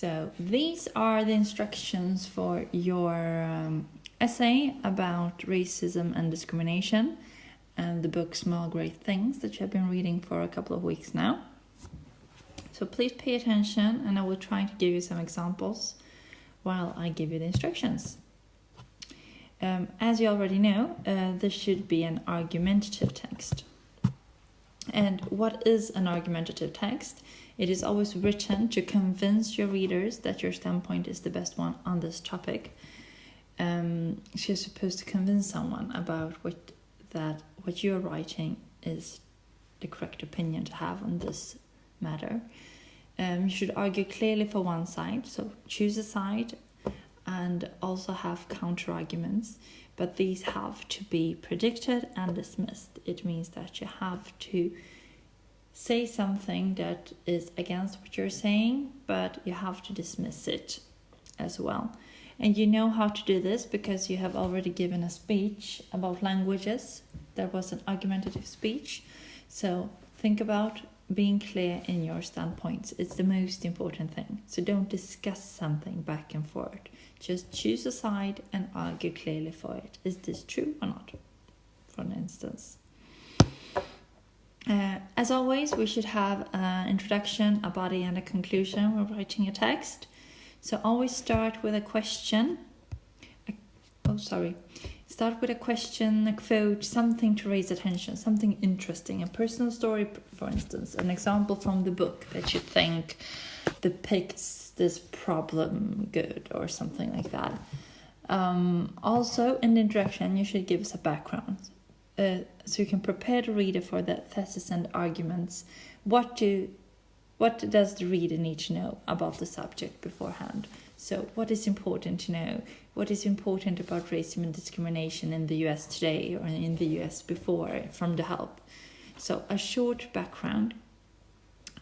So these are the instructions for your essay about racism and discrimination and the book Small Great Things that you have been reading for a couple of weeks now. So please pay attention, and I will try to give you some examples while I give you the instructions. As you already know, this should be an argumentative text. And what is an argumentative text? It is always written to convince your readers that your standpoint is the best one on this topic. So you're supposed to convince someone about what you're writing is the correct opinion to have on this matter. You should argue clearly for one side, so choose a side and also have counter arguments, but these have to be predicted and dismissed. It means that you have to say something that is against what you're saying, but you have to dismiss it as well. And you know how to do this because you have already given a speech about languages. There was an argumentative speech. So think about being clear in your standpoints. It's the most important thing. So don't discuss something back and forth. Just choose a side and argue clearly for it. Is this true or not? For instance. As always, we should have an introduction, a body, and a conclusion when writing a text. So always start with a question. Start with a question, a quote, something to raise attention, something interesting, a personal story, for instance, an example from the book that you think depicts this problem good or something like that. Also, in the introduction, you should give us a background so you can prepare the reader for the thesis and arguments. What does the reader need to know about the subject beforehand? So what is important to know? What is important about racism and discrimination in the US today or in the US before from the help? So a short background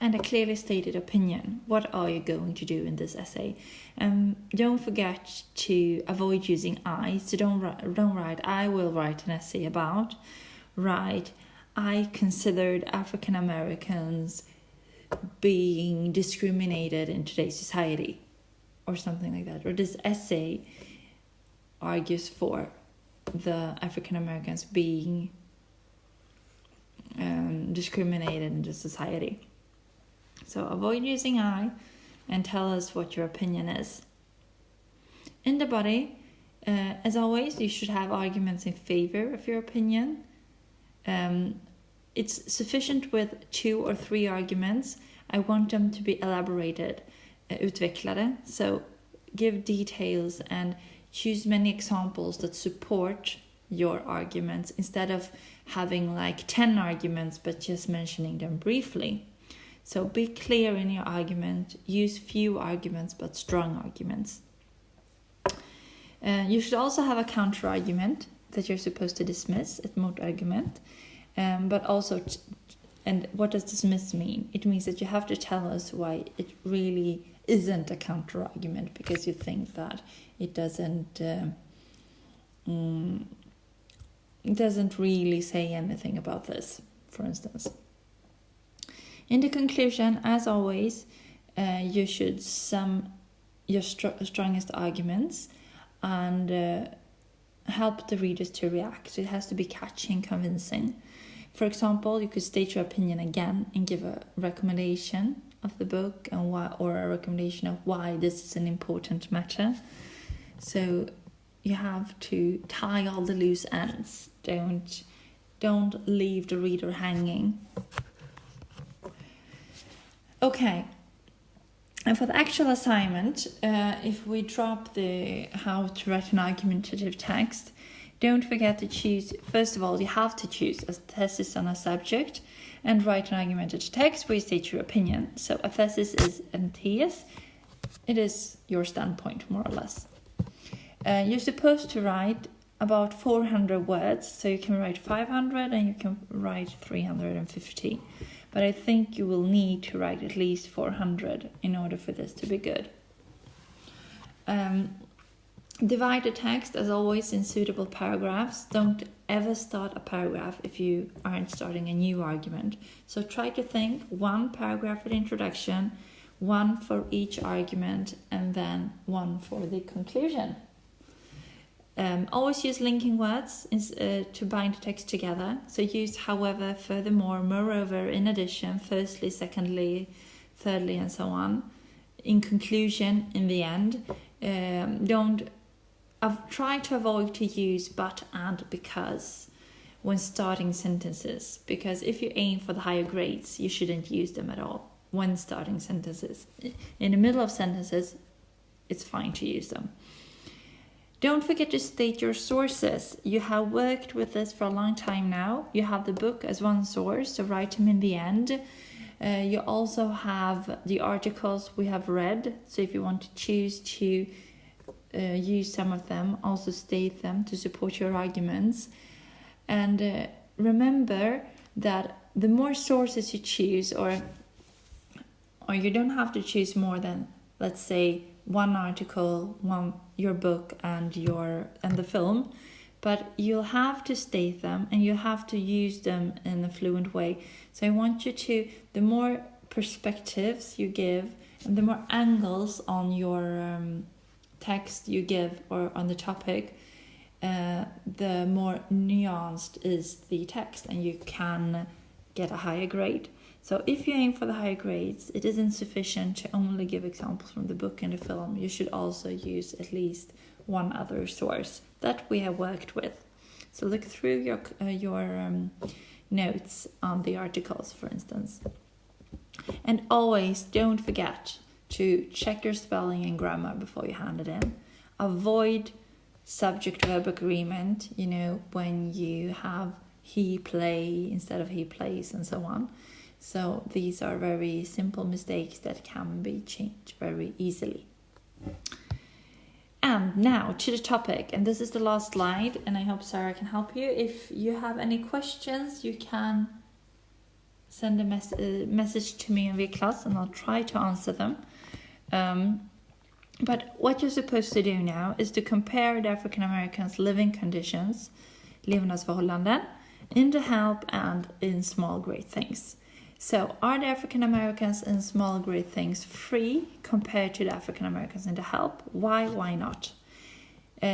and a clearly stated opinion. What are you going to do in this essay? Don't forget to avoid using I. So don't write, I will write an essay about. Write, I considered African Americans being discriminated in today's society, or something like that. Or this essay argues for the African Americans being discriminated in the society. So avoid using I and tell us what your opinion is. In the body, as always, you should have arguments in favor of your opinion. It's sufficient with 2 or 3 arguments. I want them to be elaborated, utvecklade. So give details and choose many examples that support your arguments instead of having like 10 arguments but just mentioning them briefly. So be clear in your argument. Use few arguments but strong arguments. You should also have a counter argument that you're supposed to dismiss, ett motargument. But also, and what does dismiss mean? It means that you have to tell us why it really isn't a counter argument because you think that it doesn't really say anything about this, for instance. In the conclusion, as always, you should sum your strongest arguments and help the readers to react. So it has to be catchy and convincing. For example, you could state your opinion again and give a recommendation of the book and why, or a recommendation of why this is an important matter. So you have to tie all the loose ends. Don't leave the reader hanging. Okay. And for the actual assignment, if we drop the how to write an argumentative text, don't forget to choose, first of all, you have to choose a thesis on a subject and write an argumentative text where you state your opinion. So a thesis is a thesis. It is your standpoint, more or less. You're supposed to write about 400 words, so you can write 500 and you can write 350. But I think you will need to write at least 400 in order for this to be good. Divide the text, as always, in suitable paragraphs. Don't ever start a paragraph if you aren't starting a new argument. So try to think one paragraph with introduction, one for each argument, and then one for the conclusion. Always use linking words to bind the text together. So use however, furthermore, moreover, in addition, firstly, secondly, thirdly, and so on. In conclusion, in the end. Try to avoid to use but, and, because when starting sentences. Because if you aim for the higher grades, you shouldn't use them at all when starting sentences. In the middle of sentences, it's fine to use them. Don't forget to state your sources. You have worked with this for a long time now. You have the book as one source, so write them in the end. You also have the articles we have read, so if you want to choose to use some of them, also state them to support your arguments. And remember that the more sources you choose, or you don't have to choose more than, let's say, one article, your book, and the film, but you'll have to state them and you have to use them in a fluent way. So I want you to, the more perspectives you give and the more angles on your text you give or on the topic, the more nuanced is the text and you can get a higher grade. So if you aim for the higher grades, it isn't sufficient to only give examples from the book and the film. You should also use at least one other source that we have worked with. So look through your notes on the articles, for instance. And always don't forget to check your spelling and grammar before you hand it in. Avoid subject-verb agreement, when you have he play instead of he plays and so on. So these are very simple mistakes that can be changed very easily. And now to the topic, and this is the last slide, and I hope Sarah can help you. If you have any questions, you can send a message to me in the class and I'll try to answer them. But what you're supposed to do now is to compare the African Americans' living conditions, levnadsförhållanden, in the help and in small great things. So, are the African Americans in small great things free compared to the African Americans in the help? Why not?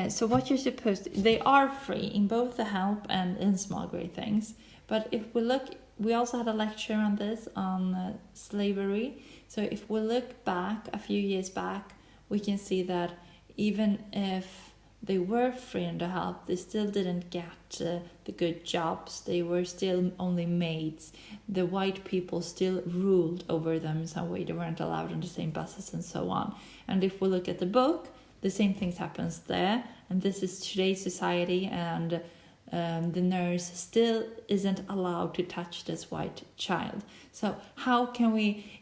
So what you're supposed to, they are free in both the help and in small great things. But if we look, we also had a lecture on this, on slavery. So if we look back, a few years back, we can see that even if they were free in the help, they still didn't get the good jobs. They were still only maids. The white people still ruled over them in some way. They weren't allowed on the same buses and so on. And if we look at the book, the same things happens there. And this is today's society, and the nurse still isn't allowed to touch this white child. So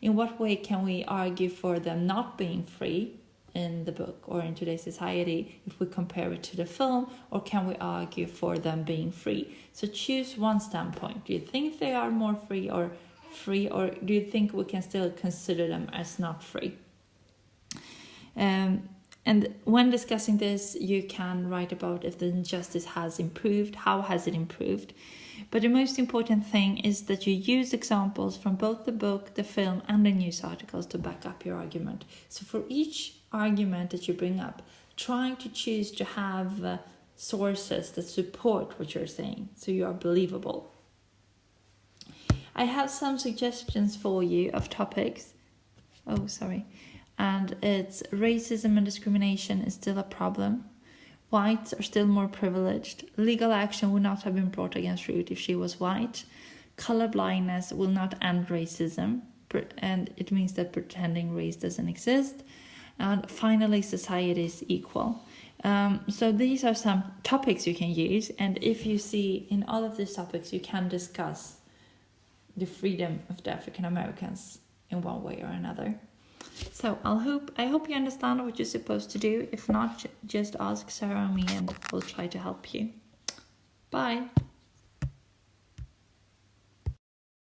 in what way can we argue for them not being free in the book or in today's society if we compare it to the film, or can we argue for them being free? So choose one standpoint. Do you think they are more free, or do you think we can still consider them as not free? And when discussing this, you can write about if the injustice has improved, how has it improved. But the most important thing is that you use examples from both the book, the film, and the news articles to back up your argument. So for each argument that you bring up, try to choose to have sources that support what you're saying, so you are believable. I have some suggestions for you of topics. And it's racism and discrimination is still a problem. Whites are still more privileged. Legal action would not have been brought against Ruth if she was white. Color blindness will not end racism, and it means that pretending race doesn't exist. And finally, society is equal. So these are some topics you can use, and if you see in all of these topics, you can discuss the freedom of the African Americans in one way or another. So I hope you understand what you're supposed to do. If not, just ask Sarah and me and we'll try to help you. Bye.